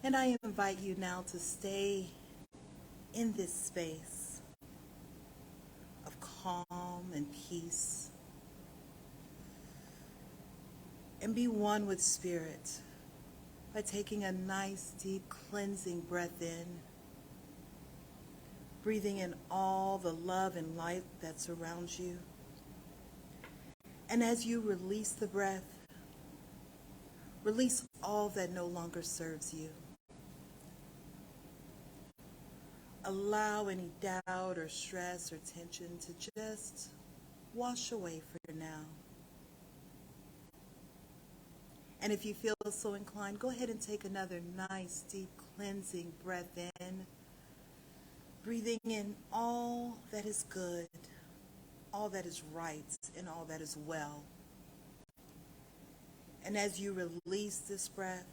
And I invite you now to stay in this space of calm and peace, and be one with Spirit by taking a nice, deep, cleansing breath in, breathing in all the love and light that surrounds you. And as you release the breath, release all that no longer serves you. Allow any doubt or stress or tension to just wash away for now. And if you feel so inclined, go ahead and take another nice, deep, cleansing breath in, breathing in all that is good, all that is right, and all that is well. And as you release this breath,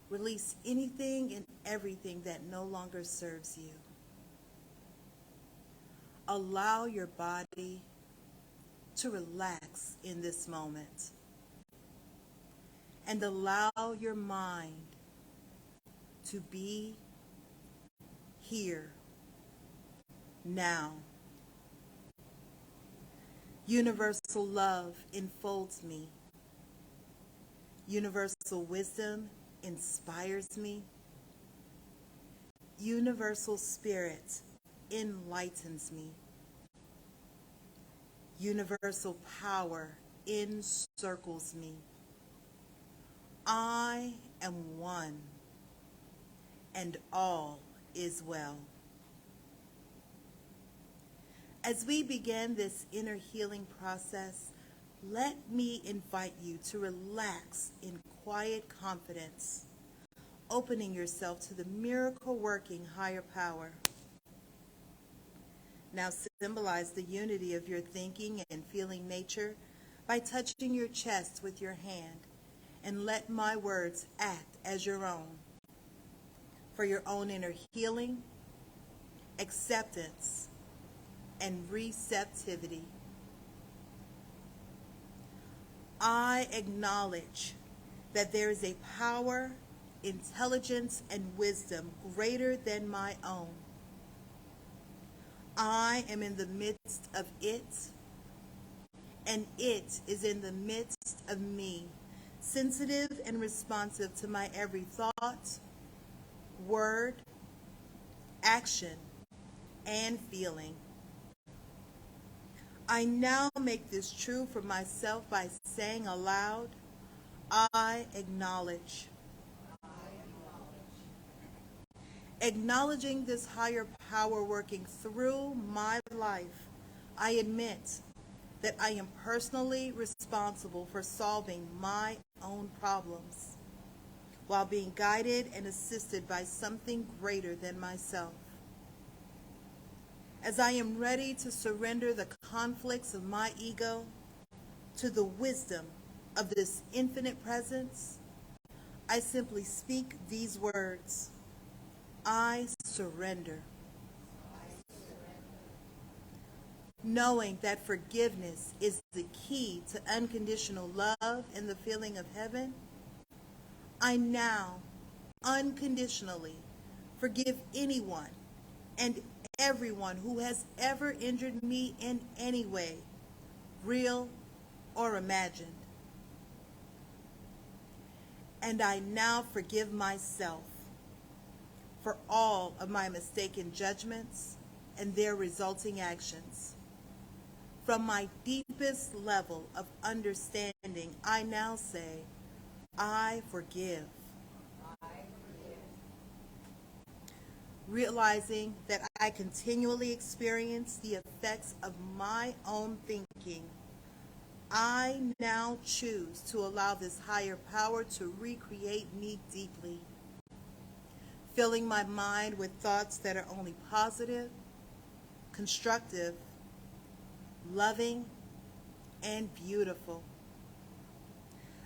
release anything and everything that no longer serves you. Allow your body to relax in this moment. And allow your mind to be here, now. Universal love enfolds me. Universal wisdom inspires me. Universal spirit enlightens me. Universal power encircles me. I am one, and all is well. As we begin this inner healing process, let me invite you to relax in quiet confidence, opening yourself to the miracle-working higher power. Now symbolize the unity of your thinking and feeling nature by touching your chest with your hand, and let my words act as your own, for your own inner healing, acceptance, and receptivity. I acknowledge that there is a power, intelligence, and wisdom greater than my own. I am in the midst of it, and it is in the midst of me, sensitive and responsive to my every thought, word, action, and feeling. I now make this true for myself by saying aloud, I acknowledge. Acknowledging this higher power working through my life, I admit that I am personally responsible for solving my own problems while being guided and assisted by something greater than myself. As I am ready to surrender the conflicts of my ego to the wisdom of this infinite presence, I simply speak these words: I surrender. Knowing that forgiveness is the key to unconditional love and the feeling of heaven, I now unconditionally forgive anyone and everyone who has ever injured me in any way, real or imagined. And I now forgive myself for all of my mistaken judgments and their resulting actions. From my deepest level of understanding, I now say, I forgive. Realizing that I continually experience the effects of my own thinking, I now choose to allow this higher power to recreate me deeply, filling my mind with thoughts that are only positive, constructive, loving, and beautiful.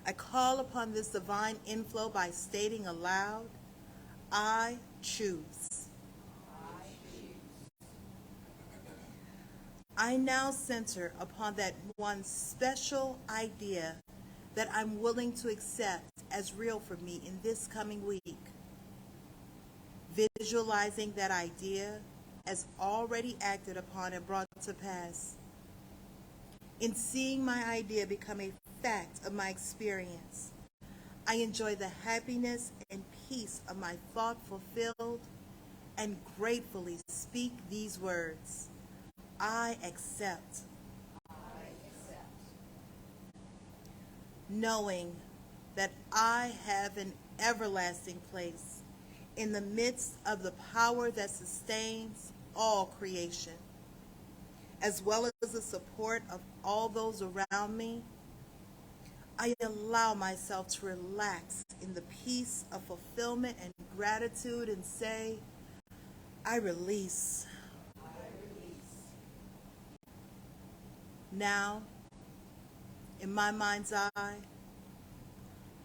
I call upon this divine inflow by stating aloud, I choose. I now center upon that one special idea that I'm willing to accept as real for me in this coming week. Visualizing that idea as already acted upon and brought to pass. In seeing my idea become a fact of my experience, I enjoy the happiness and peace of my thought fulfilled and gratefully speak these words. I accept. Knowing that I have an everlasting place in the midst of the power that sustains all creation, as well as the support of all those around me, I allow myself to relax in the peace of fulfillment and gratitude and say, I release. Now, in my mind's eye,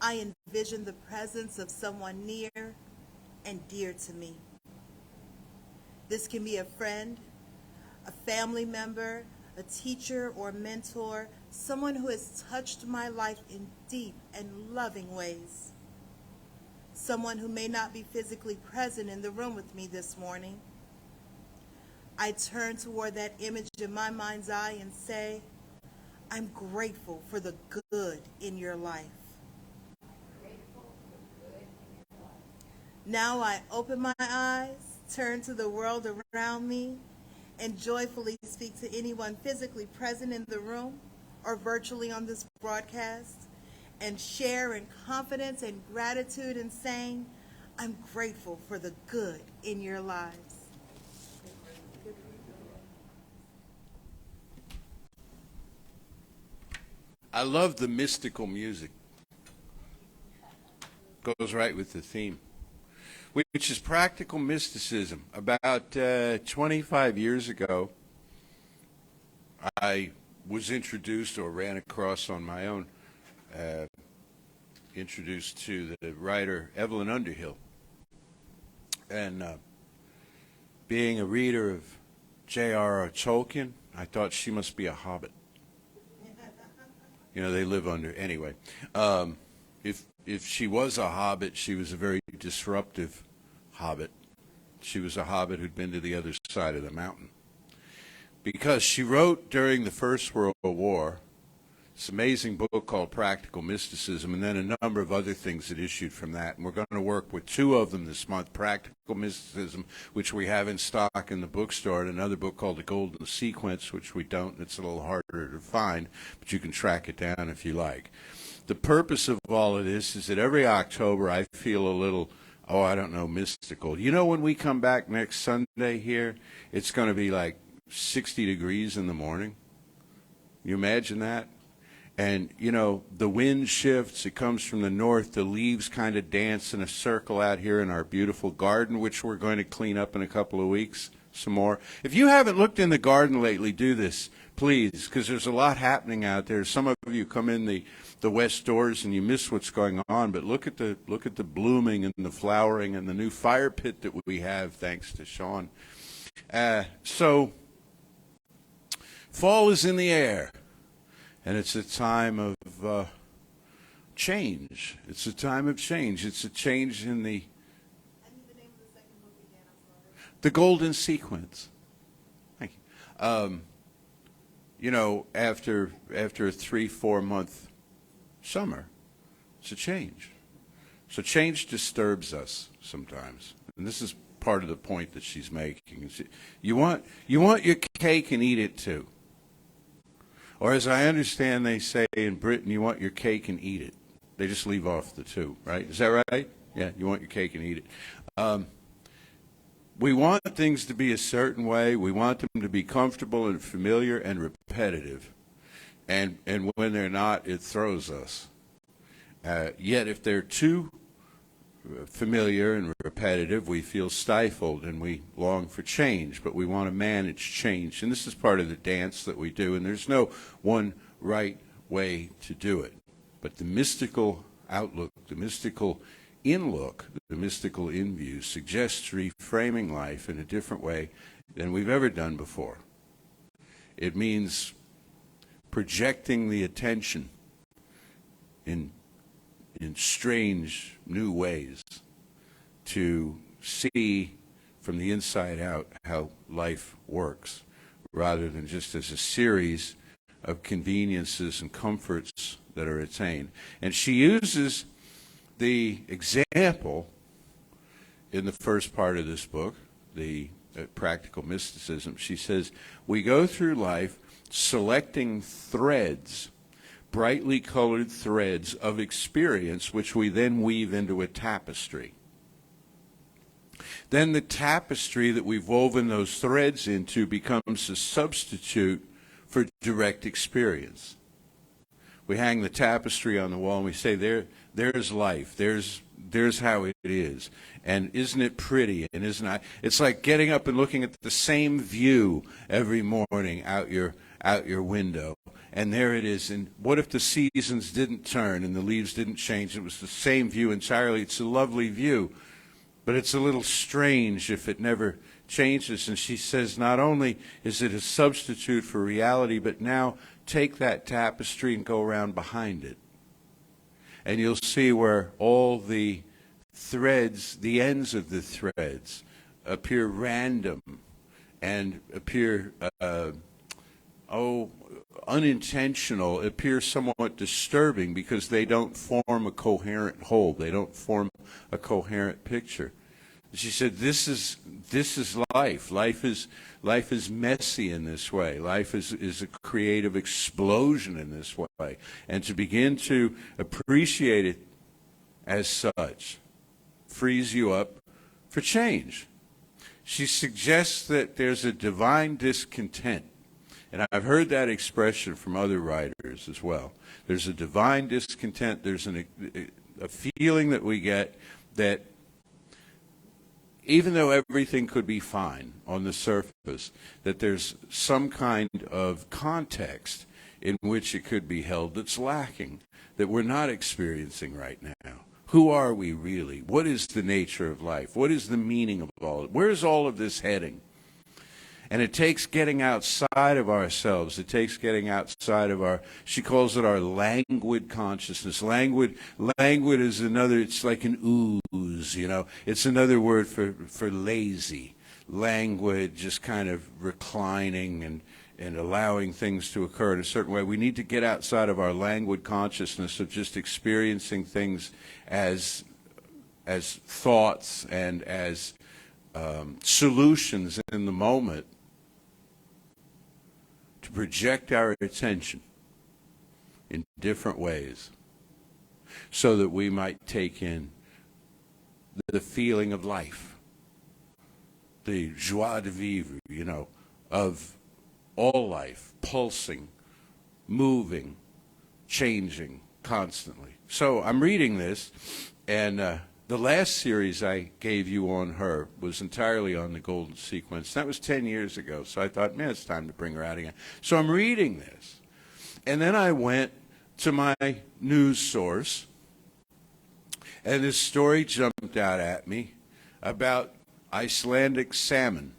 I envision the presence of someone near and dear to me. This can be a friend, a family member, a teacher or mentor, someone who has touched my life in deep and loving ways. Someone who may not be physically present in the room with me this morning. I turn toward that image in my mind's eye and say, I'm grateful for the good in your life. Now I open my eyes, turn to the world around me, and joyfully speak to anyone physically present in the room or virtually on this broadcast, and share in confidence and gratitude in saying, I'm grateful for the good in your lives. I love the mystical music. Goes right with the theme, which is practical mysticism. About 25 years ago, I was introduced or ran across on my own, introduced to the writer Evelyn Underhill. And being a reader of J.R.R. Tolkien, I thought she must be a hobbit. You know, they live under, anyway. If she was a hobbit, she was a very disruptive hobbit. She was a hobbit who'd been to the other side of the mountain. Because she wrote during the First World War this amazing book called Practical Mysticism, and then a number of other things that issued from that. And we're going to work with two of them this month, Practical Mysticism, which we have in stock in the bookstore, and another book called The Golden Sequence, which we don't. It's a little harder to find, but you can track it down if you like. The purpose of all of this is that every October I feel a little, mystical. You know, when we come back next Sunday here, it's going to be like 60 degrees in the morning. You imagine that? And, you know, the wind shifts. It comes from the north. The leaves kind of dance in a circle out here in our beautiful garden, which we're going to clean up in a couple of weeks some more. If you haven't looked in the garden lately, do this, please, because there's a lot happening out there. Some of you come in the west doors and you miss what's going on, but look at the blooming and the flowering and the new fire pit that we have, thanks to Sean. So fall is in the air. And it's a time of change. It's a time of change. It's a change in the... I need the name of the second book again, I'm sorry. The Golden Sequence. Thank you. You know, after a 3-4 month summer, it's a change. So change disturbs us sometimes. And this is part of the point that she's making. You want your cake and eat it too. Or as I understand they say in Britain, you want your cake and eat it. They just leave off the two, right? Is that right? Yeah, you want your cake and eat it. We want things to be a certain way. We want them to be comfortable and familiar and repetitive. And when they're not, it throws us. Yet if they're too familiar and repetitive, we feel stifled and we long for change, but we want to manage change. And this is part of the dance that we do, and there's no one right way to do it. But the mystical outlook, the mystical in-look, the mystical in-view suggests reframing life in a different way than we've ever done before. It means projecting the attention in in strange new ways to see from the inside out how life works, rather than just as a series of conveniences and comforts that are attained. And she uses the example in the first part of this book, the practical mysticism. She says, we go through life selecting threads, brightly colored threads of experience, which we then weave into a tapestry. Then the tapestry that we've woven those threads into becomes a substitute for direct experience. We hang the tapestry on the wall and we say, there's life, there's how it is. And isn't it pretty? And isn't it? It's like getting up and looking at the same view every morning out your window. And there it is. And what if the seasons didn't turn and the leaves didn't change? It was the same view entirely. It's a lovely view. But it's a little strange if it never changes. And she says, not only is it a substitute for reality, but now take that tapestry and go around behind it. And you'll see where all the threads, the ends of the threads, appear random and appear, unintentional, appear somewhat disturbing because they don't form a coherent whole. They don't form a coherent picture. She said, "This is life. Life is messy in this way. Life is a creative explosion in this way, and to begin to appreciate it as such frees you up for change." She suggests that there's a divine discontent. And I've heard that expression from other writers as well. There's a divine discontent. There's a feeling that we get that even though everything could be fine on the surface, that there's some kind of context in which it could be held that's lacking, that we're not experiencing right now. Who are we really? What is the nature of life? What is the meaning of all of it? Where is all of this heading? And it takes getting outside of ourselves. It takes getting outside of our, she calls it our languid consciousness. Languid is another, it's like an ooze, you know. It's another word for lazy. Languid, just kind of reclining and allowing things to occur in a certain way. We need to get outside of our languid consciousness of just experiencing things as thoughts and as solutions in the moment, to project our attention in different ways so that we might take in the feeling of life, the joie de vivre, you know, of all life, pulsing, moving, changing constantly. So I'm reading this, and the last series I gave you on her was entirely on the golden sequence. That was 10 years ago, so I thought, man, it's time to bring her out again. So I'm reading this. And then I went to my news source, and this story jumped out at me about Icelandic salmon.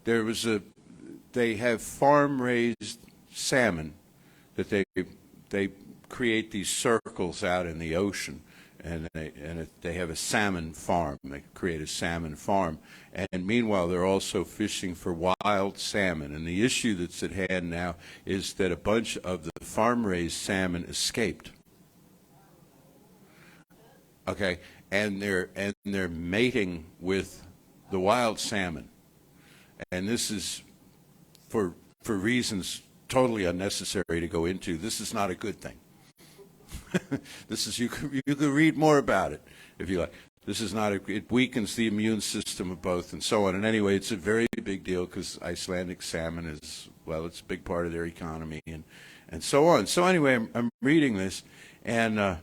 They have farm-raised salmon that they create these circles out in the ocean. And they have a salmon farm. They create a salmon farm. And meanwhile, they're also fishing for wild salmon. And the issue that's at hand now is that a bunch of the farm-raised salmon escaped. Okay, and they're mating with the wild salmon. And this is for reasons totally unnecessary to go into. This is not a good thing. This is, you can read more about it if you like. This is not it weakens the immune system of both and so on. And anyway, it's a very big deal because Icelandic salmon is, well, it's a big part of their economy and so on. So anyway, I'm reading this, and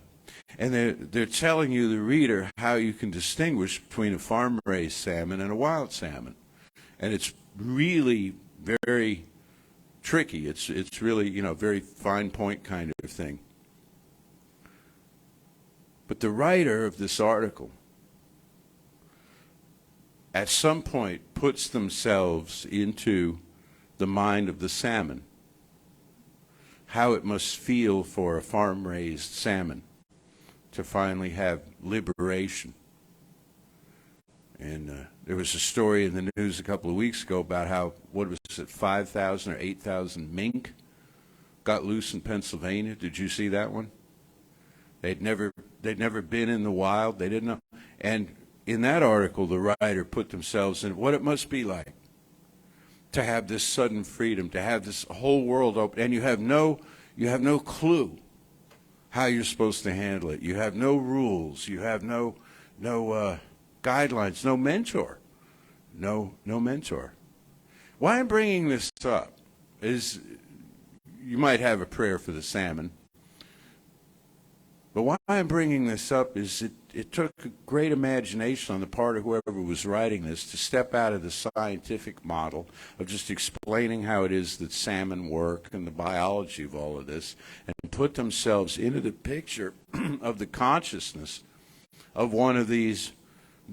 they're telling you, the reader, how you can distinguish between a farm-raised salmon and a wild salmon. And it's really very tricky. It's really, you know, very fine point kind of thing. But the writer of this article at some point puts themselves into the mind of the salmon, how it must feel for a farm-raised salmon. to finally have liberation. And there was a story in the news a couple of weeks ago about how, what was it, 5,000 or 8,000 mink got loose in Pennsylvania. Did you see that one? They'd never been in the wild. They didn't know. And in that article, the writer put themselves in what it must be like to have this sudden freedom, to have this whole world open, and you have no clue how you're supposed to handle it. You have no rules. You have no guidelines. No mentor. No mentor. Why I'm bringing this up is, you might have a prayer for the salmon. But why I'm bringing this up is it took a great imagination on the part of whoever was writing this to step out of the scientific model of just explaining how it is that salmon work and the biology of all of this, and put themselves into the picture of the consciousness of one of these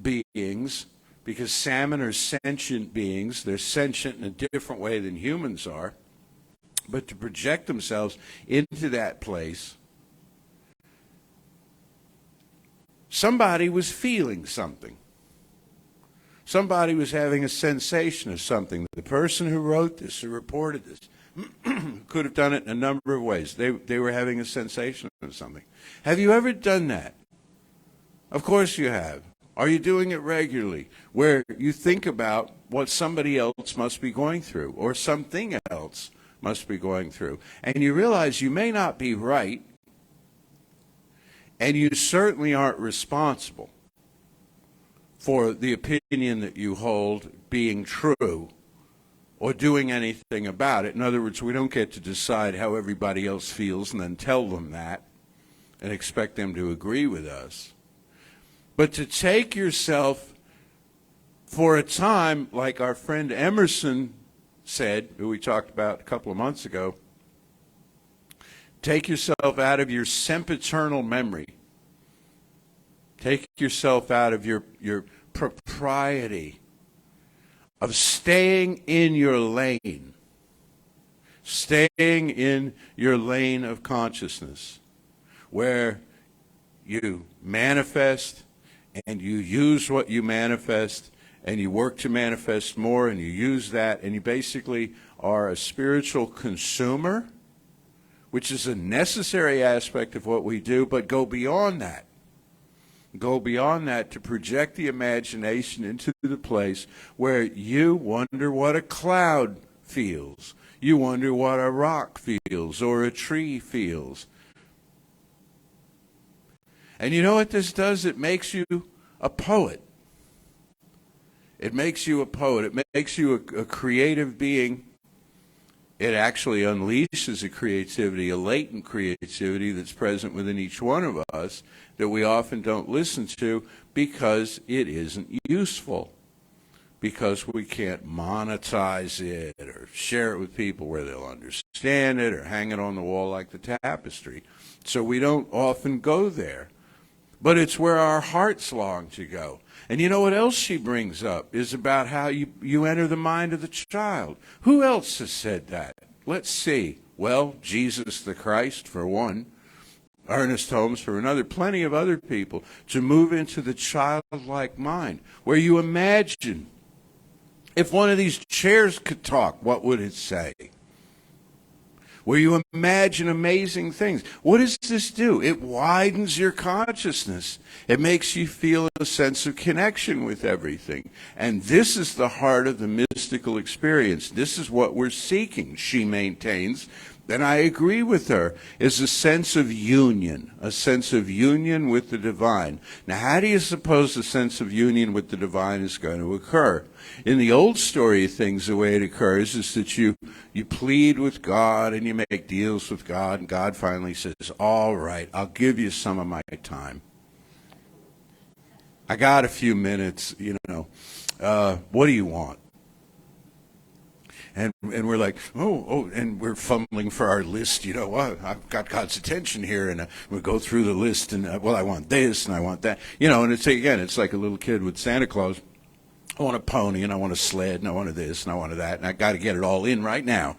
beings, because salmon are sentient beings. They're sentient in a different way than humans are. But to project themselves into that place, somebody was feeling something. Somebody was having a sensation of something. The person who wrote this, who reported this, could have done it in a number of ways. They were having a sensation of something. Have you ever done that? Of course you have. Are you doing it regularly, where you think about what somebody else must be going through, or something else must be going through, and you realize you may not be right, and you certainly aren't responsible for the opinion that you hold being true or doing anything about it? In other words, we don't get to decide how everybody else feels and then tell them that and expect them to agree with us. But to take yourself for a time, like our friend Emerson said, who we talked about a couple of months ago, take yourself out of your sempiternal memory. Take yourself out of your propriety of staying in your lane. Staying in your lane of consciousness, where you manifest and you use what you manifest, and you work to manifest more, and you use that, and you basically are a spiritual consumer, which is a necessary aspect of what we do, but go beyond that. Go beyond that to project the imagination into the place where you wonder what a cloud feels. You wonder what a rock feels or a tree feels. And you know what this does? It makes you a poet. It makes you a poet. It makes you a creative being. It actually unleashes a creativity, a latent creativity that's present within each one of us that we often don't listen to because it isn't useful, because we can't monetize it or share it with people where they'll understand it or hang it on the wall like the tapestry. So we don't often go there. But it's where our hearts long to go. And you know what else she brings up is about how you enter the mind of the child. Who else has said that? Let's see. Well, Jesus the Christ, for one. Ernest Holmes, for another. Plenty of other people. To move into the childlike mind, where you imagine, if one of these chairs could talk, what would it say? Where you imagine amazing things. What does this do? It widens your consciousness. It makes you feel a sense of connection with everything. And this is the heart of the mystical experience. This is what we're seeking, she maintains. And I agree with her, is a sense of union with the divine. Now, how do you suppose a sense of union with the divine is going to occur? In the old story of things, the way it occurs is that you plead with God and you make deals with God, and God finally says, all right, I'll give you some of my time. I got a few minutes, what do you want? And we're like, and we're fumbling for our list. I've got God's attention here, and we go through the list, and I want this, and I want that, and it's like a little kid with Santa Claus. I want a pony, and I want a sled, and I want this, and I want that, and I got to get it all in right now,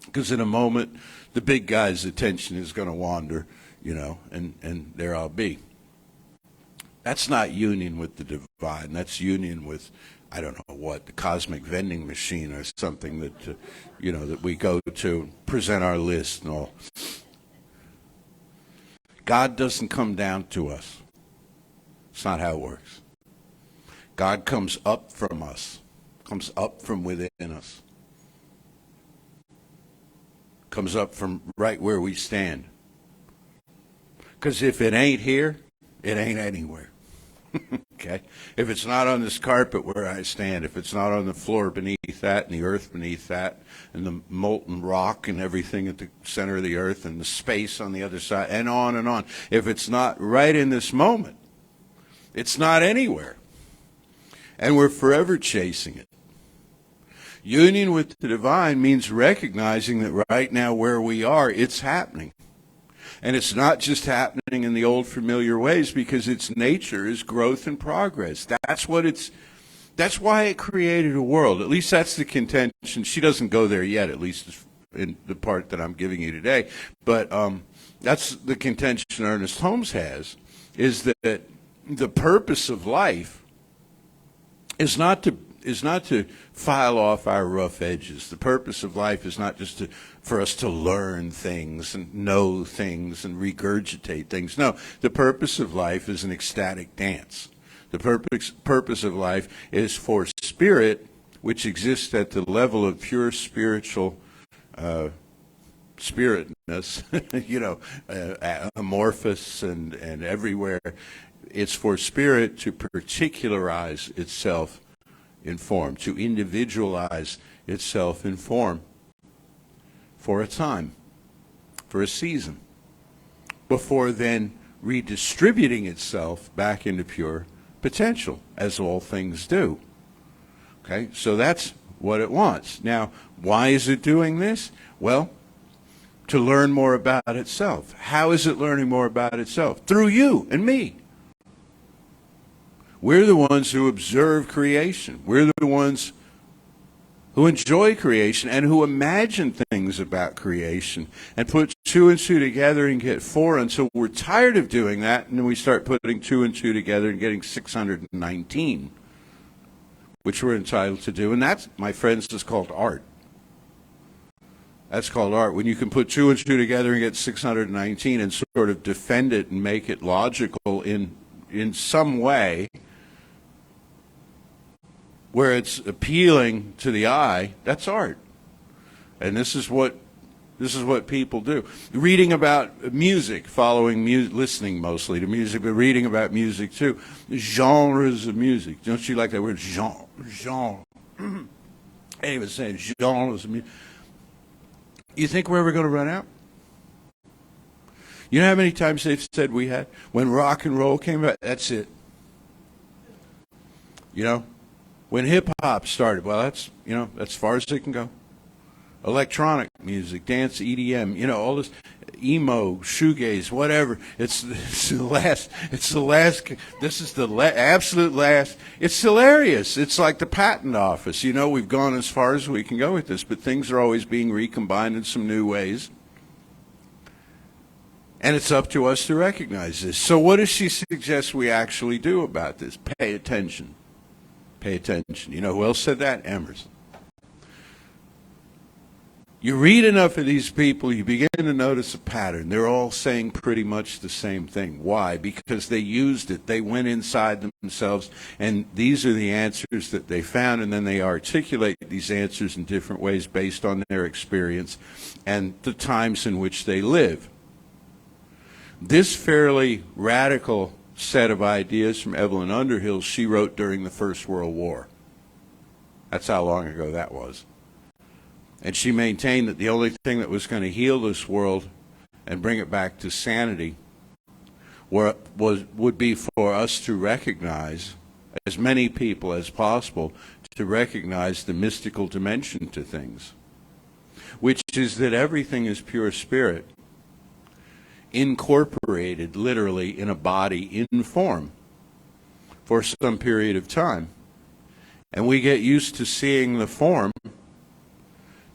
because in a moment, the big guy's attention is going to wander, and there I'll be. That's not union with the divine. That's union with, I don't know what, the cosmic vending machine or something that, that we go to present our list and all. God doesn't come down to us. It's not how it works. God comes up from us, comes up from within us, comes up from right where we stand. Because if it ain't here, it ain't anywhere. Okay? If it's not on this carpet where I stand, if it's not on the floor beneath that and the earth beneath that and the molten rock and everything at the center of the earth and the space on the other side and on and on, if it's not right in this moment, it's not anywhere. And we're forever chasing it. Union with the divine means recognizing that right now where we are, it's happening. And it's not just happening in the old familiar ways, because its nature is growth and progress. That's why it created a world. At least that's the contention. She doesn't go there yet, at least in the part that I'm giving you today. But that's the contention Ernest Holmes has, is that the purpose of life is not to file off our rough edges. The purpose of life is not just for us to learn things and know things and regurgitate things. No, the purpose of life is an ecstatic dance. The purpose of life is for spirit, which exists at the level of pure spiritual spiritness, amorphous and everywhere. It's for spirit to particularize itself in form, to individualize itself in form for a time, for a season, before then redistributing itself back into pure potential, as all things do. Okay, so that's what it wants. Now, why is it doing this? Well, to learn more about itself. How is it learning more about itself? Through you and me. We're the ones who observe creation. We're the ones who enjoy creation and who imagine things about creation and put two and two together and get four until we're tired of doing that, and then we start putting two and two together and getting 619, which we're entitled to do. And that, my friends, is called art. That's called art. When you can put two and two together and get 619 and sort of defend it and make it logical in some way, where it's appealing to the eye, that's art. And this is what people do. Reading about music, listening mostly to music, but reading about music too. Genres of music. Don't you like that word, genre? Anyway, saying genres of music. You think we're ever going to run out? You know how many times they've said we had? When rock and roll came out, that's it. When hip-hop started, well, that's as far as it can go. Electronic music, dance, EDM, all this emo, shoegaze, whatever. It's the last, this is the absolute last. It's hilarious. It's like the patent office. We've gone as far as we can go with this, but things are always being recombined in some new ways. And it's up to us to recognize this. So what does she suggest we actually do about this? Pay attention. Pay attention. You know who else said that? Emerson. You read enough of these people, you begin to notice a pattern. They're all saying pretty much the same thing. Why? Because they used it. They went inside themselves, and these are the answers that they found, and then they articulate these answers in different ways based on their experience and the times in which they live. This fairly radical set of ideas from Evelyn Underhill she wrote during the First World War. That's how long ago that was. And she maintained that the only thing that was going to heal this world and bring it back to sanity would be for us to recognize, as many people as possible, to recognize the mystical dimension to things, which is that everything is pure spirit, incorporated literally in a body in form for some period of time. And we get used to seeing the form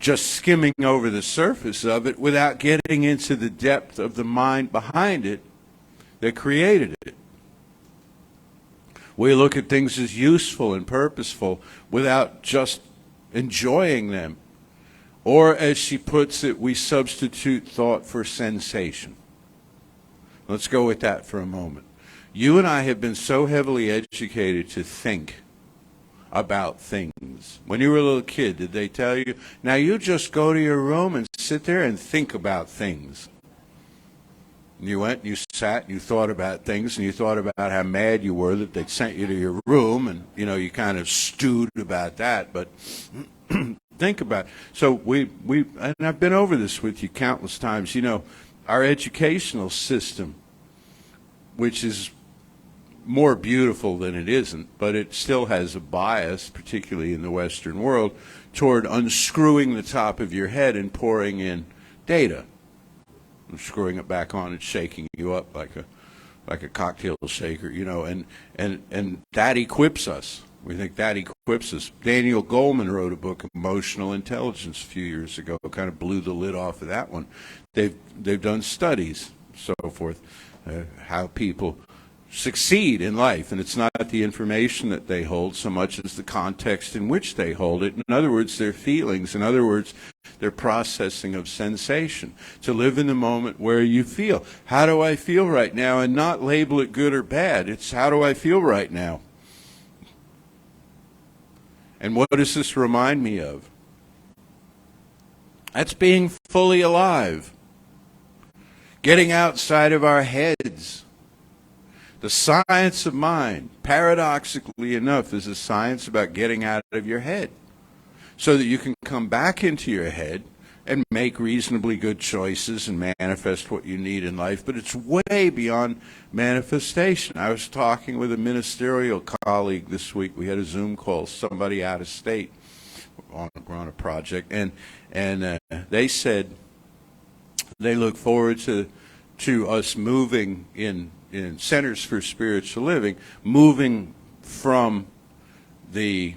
just skimming over the surface of it without getting into the depth of the mind behind it that created it. We look at things as useful and purposeful without just enjoying them. Or, as she puts it, we substitute thought for sensation. Let's go with that for a moment. You and I have been so heavily educated to think about things. When you were a little kid, did they tell you, now you just go to your room and sit there and think about things? You went, you sat, you thought about things, and you thought about how mad you were that they'd sent you to your room, and, you know, you kind of stewed about that, but think about it. So and I've been over this with you countless times, you know, our educational system, which is more beautiful than it isn't, but it still has a bias, particularly in the Western world, toward unscrewing the top of your head and pouring in data, and screwing it back on and shaking you up like a cocktail shaker, you know, and that equips us. We think that equips us. Daniel Goleman wrote a book, Emotional Intelligence, a few years ago. Kind of blew the lid off of that one. They've done studies, so forth, how people succeed in life, and it's not the information that they hold so much as the context in which they hold it. In other words, their feelings. In other words, their processing of sensation. To live in the moment where you feel. How do I feel right now? And not label it good or bad. It's how do I feel right now? And what does this remind me of? That's being fully alive. Getting outside of our heads. The science of mind, paradoxically enough, is a science about getting out of your head so that you can come back into your head and make reasonably good choices and manifest what you need in life. But it's way beyond manifestation. I was talking with a ministerial colleague this week. We had a Zoom call, somebody out of state on a project, and they said they look forward to us moving in Centers for Spiritual Living, moving from the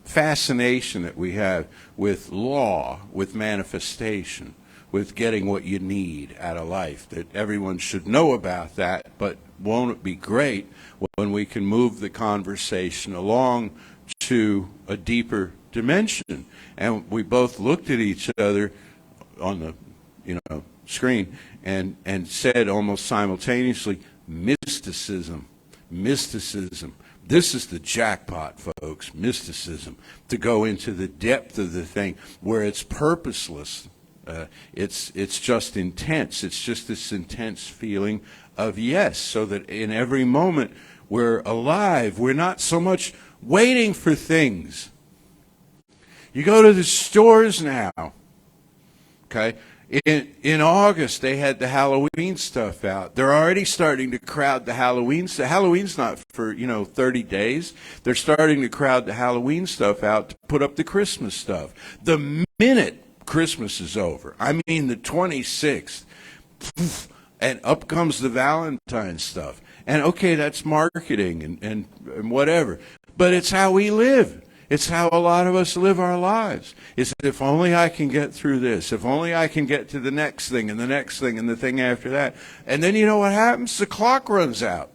fascination that we have with law, with manifestation, with getting what you need out of life, that everyone should know about that, but won't it be great when we can move the conversation along to a deeper dimension? And we both looked at each other on the, screen and said almost simultaneously, mysticism, mysticism. This is the jackpot, folks, mysticism, to go into the depth of the thing where it's purposeless. It's just intense. It's just this intense feeling of yes, so that in every moment we're alive. We're not so much waiting for things. You go to the stores now, okay? In August, they had the Halloween stuff out. They're already starting to crowd the Halloween stuff. Halloween's not for, 30 days. They're starting to crowd the Halloween stuff out to put up the Christmas stuff. The minute Christmas is over, I mean the 26th, and up comes the Valentine stuff. And okay, that's marketing and whatever. But it's how we live. It's how a lot of us live our lives. It's if only I can get through this, if only I can get to the next thing and the next thing and the thing after that. And then you know what happens? The clock runs out.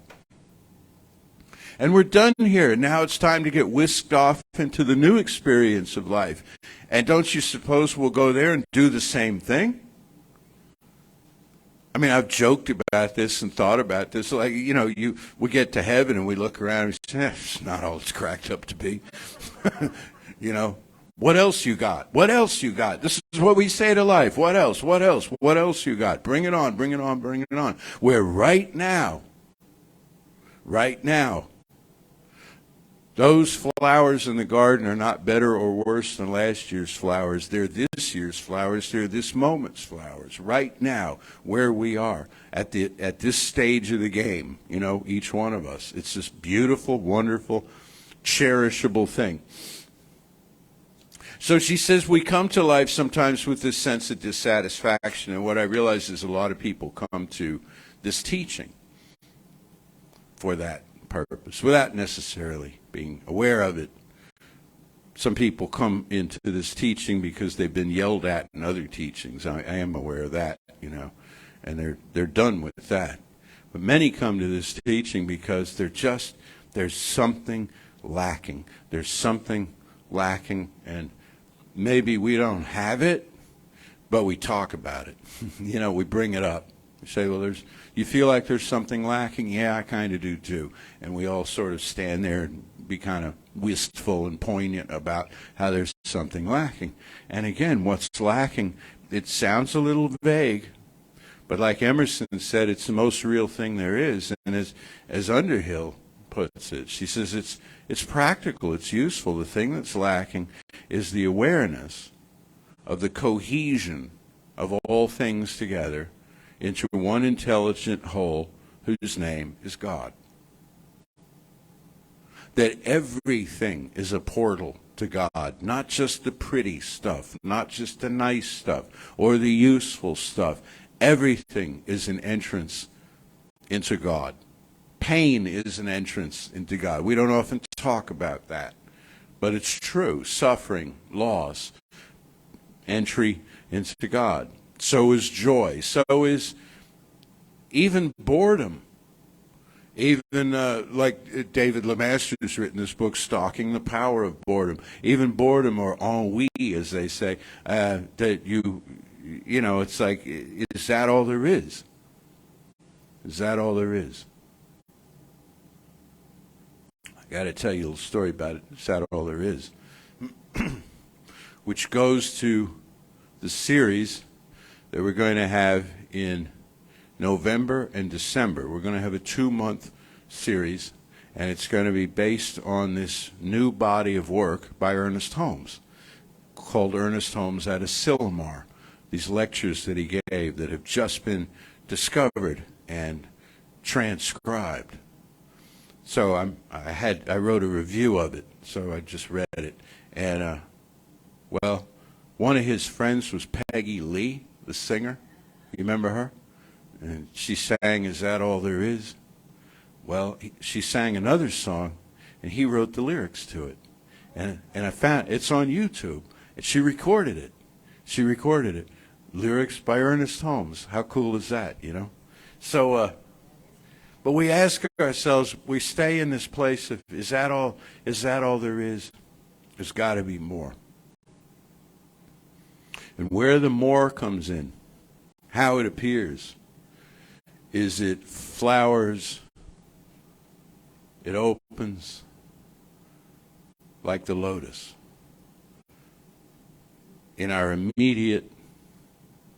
And we're done here. Now it's time to get whisked off into the new experience of life. And don't you suppose we'll go there and do the same thing? I mean, I've joked about this and thought about this. Like, we get to heaven and we look around and we say, it's not all it's cracked up to be. What else you got? What else you got? This is what we say to life. What else? What else? What else you got? Bring it on, bring it on, bring it on. Where right now, those flowers in the garden are not better or worse than last year's flowers. They're this year's flowers. They're this moment's flowers. Right now, where we are at this stage of the game, each one of us. It's this beautiful, wonderful, cherishable thing. So she says we come to life sometimes with this sense of dissatisfaction, and what I realize is a lot of people come to this teaching for that purpose, without necessarily being aware of it, some people come into this teaching because they've been yelled at in other teachings. I am aware of that, and they're done with that. But many come to this teaching because there's something lacking. There's something lacking, and maybe we don't have it, but we talk about it. We bring it up. We say, well, you feel like there's something lacking? Yeah, I kind of do too. And we all sort of stand there and be kind of wistful and poignant about how there's something lacking. And again, what's lacking, it sounds a little vague, but like Emerson said, it's the most real thing there is. And as Underhill puts it, she says it's practical, it's useful. The thing that's lacking is the awareness of the cohesion of all things together into one intelligent whole whose name is God. That everything is a portal to God, not just the pretty stuff, not just the nice stuff or the useful stuff. Everything is an entrance into God. Pain is an entrance into God. We don't often talk about that, but it's true. Suffering, loss, entry into God. So is joy. So is even boredom. Even like David Lemaster's written this book, Stalking the Power of Boredom. Even boredom, or ennui, as they say, that it's like, is that all there is? Is that all there is? I got to tell you a little story about it. Is that all there is? Which goes to the series that we're going to have in November and December. We're going to have a 2-month series, and it's going to be based on this new body of work by Ernest Holmes, called Ernest Holmes at Asilomar. These lectures that he gave that have just been discovered and transcribed. So I wrote a review of it, so I just read it. And, one of his friends was Peggy Lee, the singer. You remember her? And she sang, "Is That All There Is?" Well, she sang another song, and he wrote the lyrics to it. And I found it's on YouTube. And she recorded it. Lyrics by Ernest Holmes. How cool is that, So, but we ask ourselves, we stay in this place of, is that all there is? There's got to be more. And where the more comes in, how it appears, is it flowers, it opens like the lotus in our immediate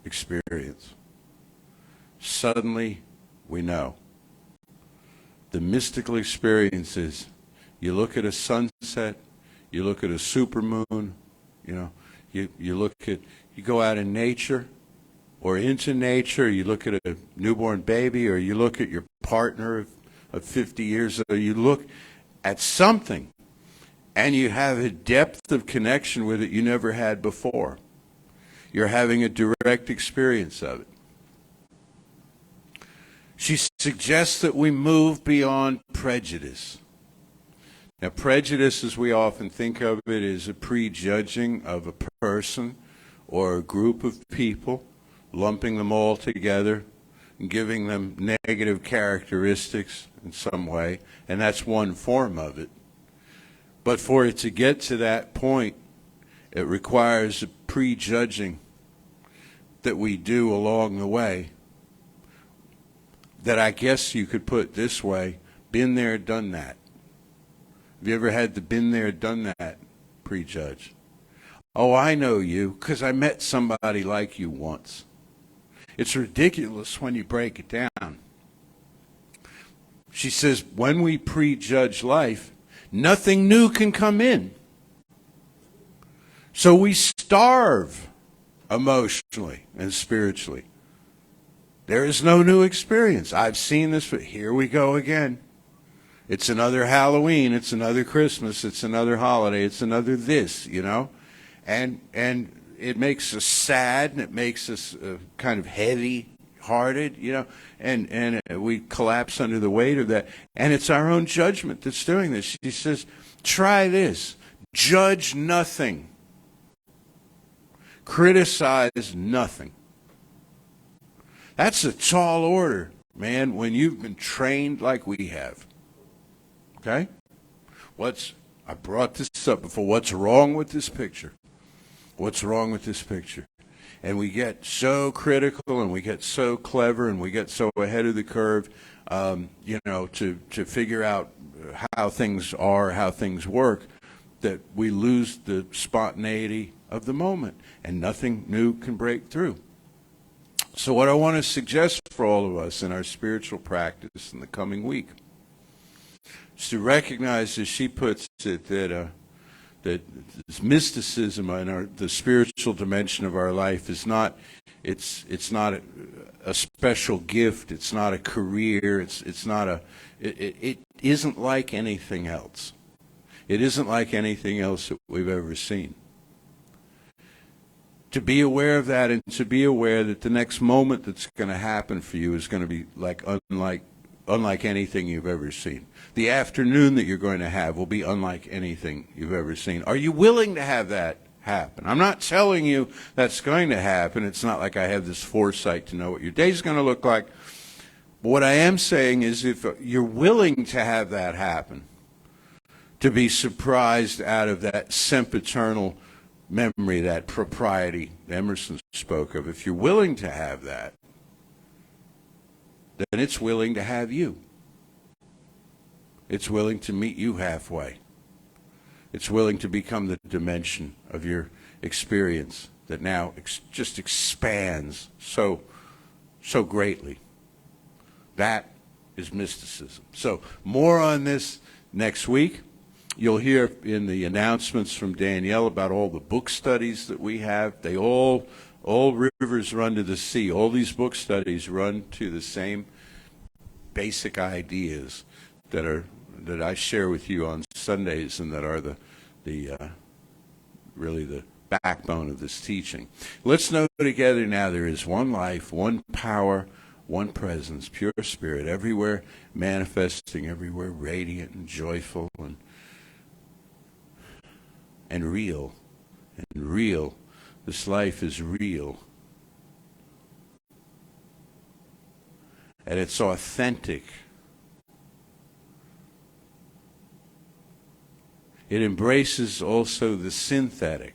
experience. Suddenly we know. The mystical experience is, you look at a sunset, you look at a supermoon, you go out in nature or into nature, you look at a newborn baby, or you look at your partner of 50 years, or you look at something and you have a depth of connection with it you never had before. You're having a direct experience of it. She suggests that we move beyond prejudice. Now, prejudice, as we often think of it, is a prejudging of a person or a group of people, lumping them all together and giving them negative characteristics in some way, and that's one form of it. But for it to get to that point, it requires a prejudging that we do along the way, that I guess you could put this way: been there, done that. Have you ever had the been there, done that prejudge? Oh, I know you because I met somebody like you once. It's ridiculous when you break it down. She says, when we prejudge life, nothing new can come in. So we starve emotionally and spiritually. There is no new experience. I've seen this, but here we go again. It's another Halloween, it's another Christmas, it's another holiday, it's another this, And it makes us sad, and it makes us kind of heavy-hearted, and we collapse under the weight of that. And it's our own judgment that's doing this. She says, try this. Judge nothing. Criticize nothing. That's a tall order, man, when you've been trained like we have. Okay? I brought this up before. What's wrong with this picture? What's wrong with this picture? And we get so critical, and we get so clever, and we get so ahead of the curve, to figure out how things are, how things work, that we lose the spontaneity of the moment, and nothing new can break through. So what I want to suggest for all of us in our spiritual practice in the coming week is to recognize, as she puts it, that this mysticism in the spiritual dimension of our life is not, it's not a special gift, it's not a career, it isn't like anything else. It isn't like anything else that we've ever seen. To be aware of that, and to be aware that the next moment that's going to happen for you is going to be unlike anything you've ever seen. The afternoon that you're going to have will be unlike anything you've ever seen. Are you willing to have that happen? I'm not telling you that's going to happen. It's not like I have this foresight to know what your day's going to look like. But what I am saying is, if you're willing to have that happen, to be surprised out of that sempiternal memory, that propriety Emerson spoke of, if you're willing to have that, then it's willing to have you. It's willing to meet you halfway. It's willing to become the dimension of your experience that now just expands so greatly. That is mysticism. So more on this next week. You'll hear in the announcements from Danielle about all the book studies that we have. They all rivers run to the sea. All these book studies run to the same basic ideas that I share with you on Sundays, and that are really the backbone of this teaching. Let's know together now, there is one life, one power, one presence, pure spirit, everywhere manifesting, everywhere radiant and joyful and real. And real. This life is real. And it's authentic. It embraces also the synthetic.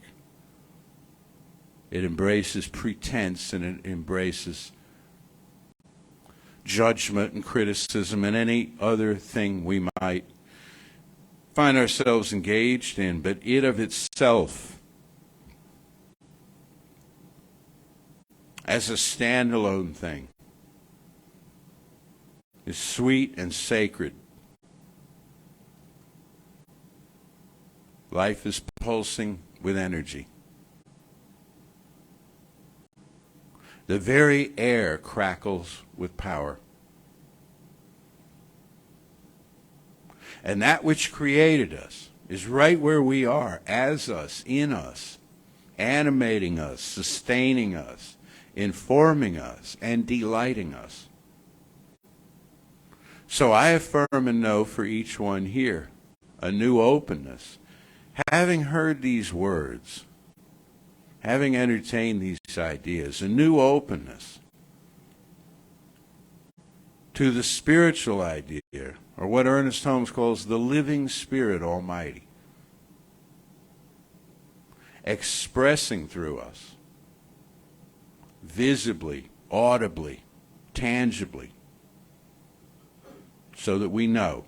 It embraces pretense, and it embraces judgment and criticism and any other thing we might find ourselves engaged in. But it of itself, as a standalone thing, is sweet and sacred. Life is pulsing with energy. The very air crackles with power. And that which created us is right where we are, as us, in us, animating us, sustaining us, informing us, and delighting us. So I affirm and know for each one here a new openness. Having heard these words, having entertained these ideas, a new openness to the spiritual idea, or what Ernest Holmes calls the living Spirit Almighty, expressing through us, visibly, audibly, tangibly, so that we know,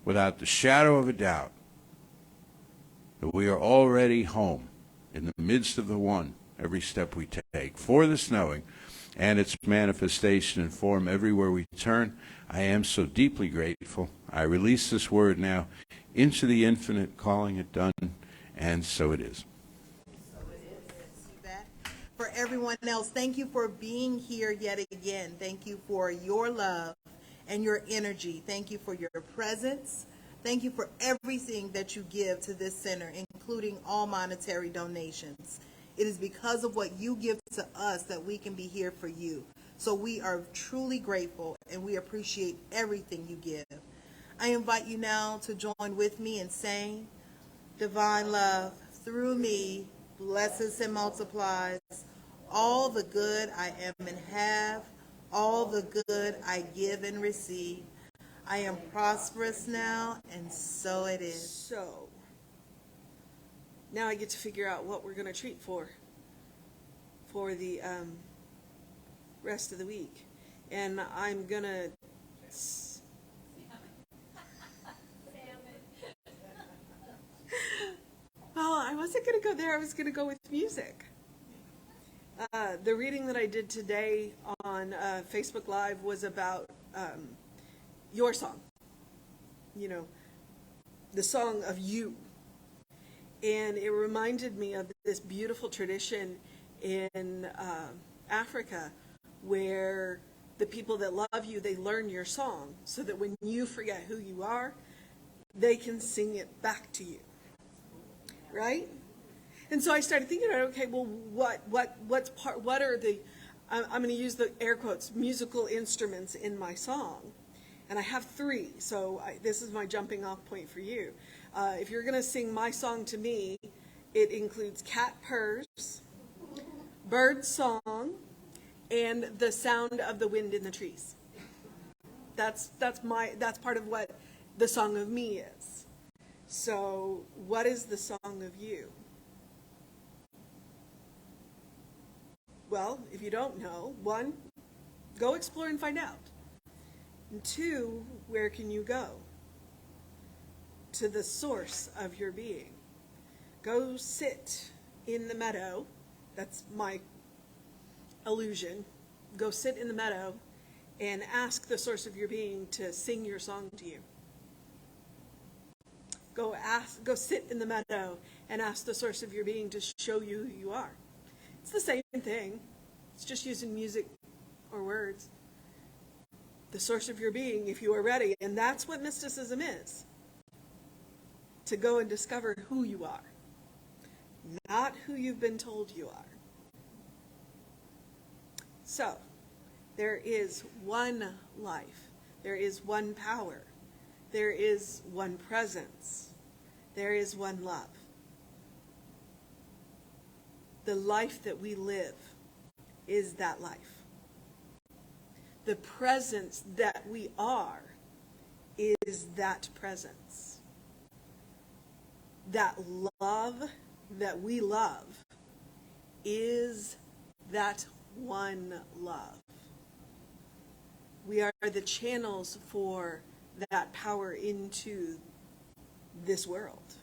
without the shadow of a doubt, that we are already home in the midst of the one every step we take. For this knowing and its manifestation in form everywhere we turn, I am so deeply grateful. I release this word now into the infinite, calling it done, and so it is. So it is. See that? For everyone else, thank you for being here yet again. Thank you for your love and your energy. Thank you for your presence. Thank you for everything that you give to this center, including all monetary donations. It is because of what you give to us that we can be here for you. So we are truly grateful, and we appreciate everything you give. I invite you now to join with me in saying, Divine love, through me, blesses and multiplies all the good I am and have, all the good I give and receive. I am prosperous now, and so it is. So, now I get to figure out what we're going to treat for the rest of the week. And I'm going to... Well, I wasn't going to go there. I was going to go with music. The reading that I did today on Facebook Live was about your song. You know, the song of you. And it reminded me of this beautiful tradition in Africa where the people that love you, they learn your song so that when you forget who you are, they can sing it back to you. Right? And so I started thinking about, okay, well, what are the, I'm going to use the air quotes, musical instruments in my song. And I have 3, so this is my jumping off point for you. If you're going to sing my song to me, it includes cat purrs, bird song, and the sound of the wind in the trees. That's part of what the song of me is. So, what is the song of you? Well, if you don't know, 1, go explore and find out. And 2, where can you go? To the source of your being. Go sit in the meadow. That's my illusion. Go sit in the meadow and ask the source of your being to sing your song to you. Go sit in the meadow and ask the source of your being to show you who you are. It's the same thing. It's just using music or words. The source of your being, if you are ready. And that's what mysticism is. To go and discover who you are. Not who you've been told you are. So, there is one life. There is one power. There is one presence. There is one love. The life that we live is that life. The presence that we are is that presence. That love that we love is that one love. We are the channels for that power into this world.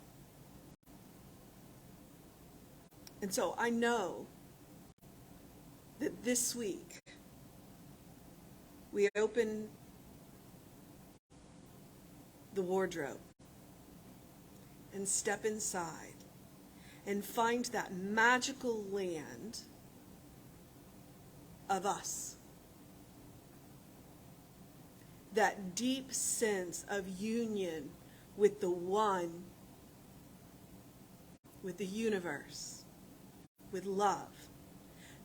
And so I know that this week we open the wardrobe and step inside and find that magical land of us. That deep sense of union with the one, with the universe, with love,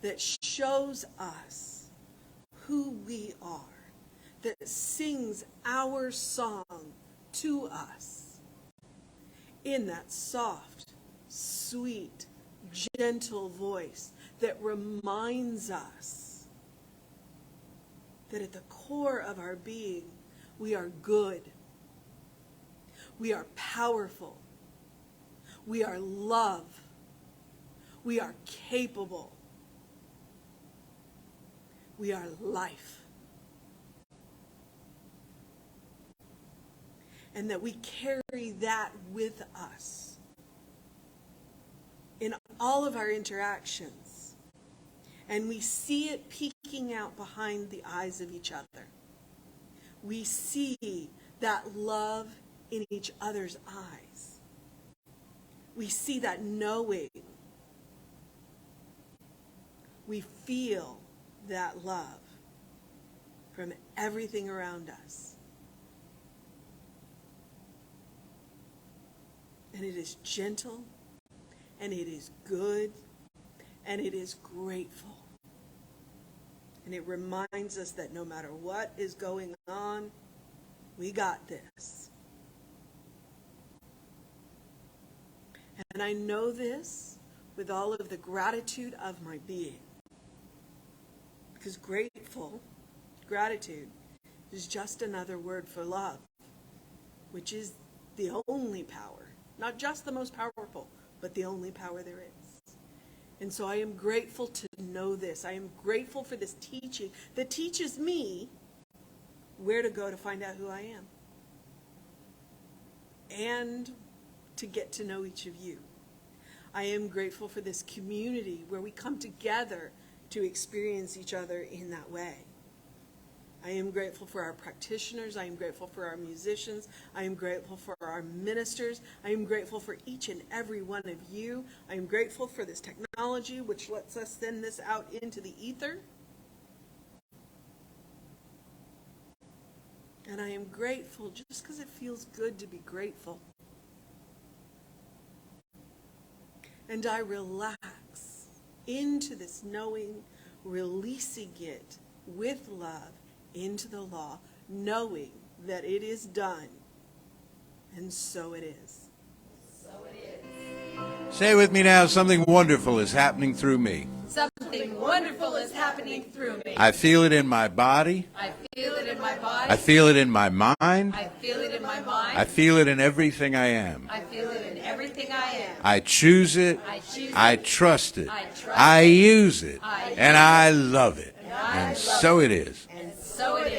that shows us who we are, that sings our song to us in that soft, sweet, gentle voice that reminds us that at the core of our being, we are good. We are powerful. We are love. We are capable. We are life. And that we carry that with us in all of our interactions. And we see it peeking out behind the eyes of each other. We see that love in each other's eyes. We see that knowing. We feel that love from everything around us. And it is gentle, and it is good, and it is grateful. And it reminds us that no matter what is going on, we got this. And I know this with all of the gratitude of my being. Because gratitude, is just another word for love, which is the only power, not just the most powerful, but the only power there is. And so I am grateful to know this. I am grateful for this teaching that teaches me where to go to find out who I am. And to get to know each of you. I am grateful for this community where we come together to experience each other in that way. I am grateful for our practitioners. I am grateful for our musicians. I am grateful for our ministers. I am grateful for each and every one of you. I am grateful for this technology which lets us send this out into the ether. And I am grateful just because it feels good to be grateful. And I relax into this knowing, releasing it with love into the law, knowing that it is done. And so it is. So it is. Say with me now, something wonderful is happening through me. Something wonderful is happening through me. I feel it in my body. I feel it in my body. I feel it in my mind. I feel it in my mind. I feel it in everything I am. I feel it in everything I am. I choose it. I choose I it. trust it. I trust I it. use it. I use and I love it. I And love so it is. And so it is.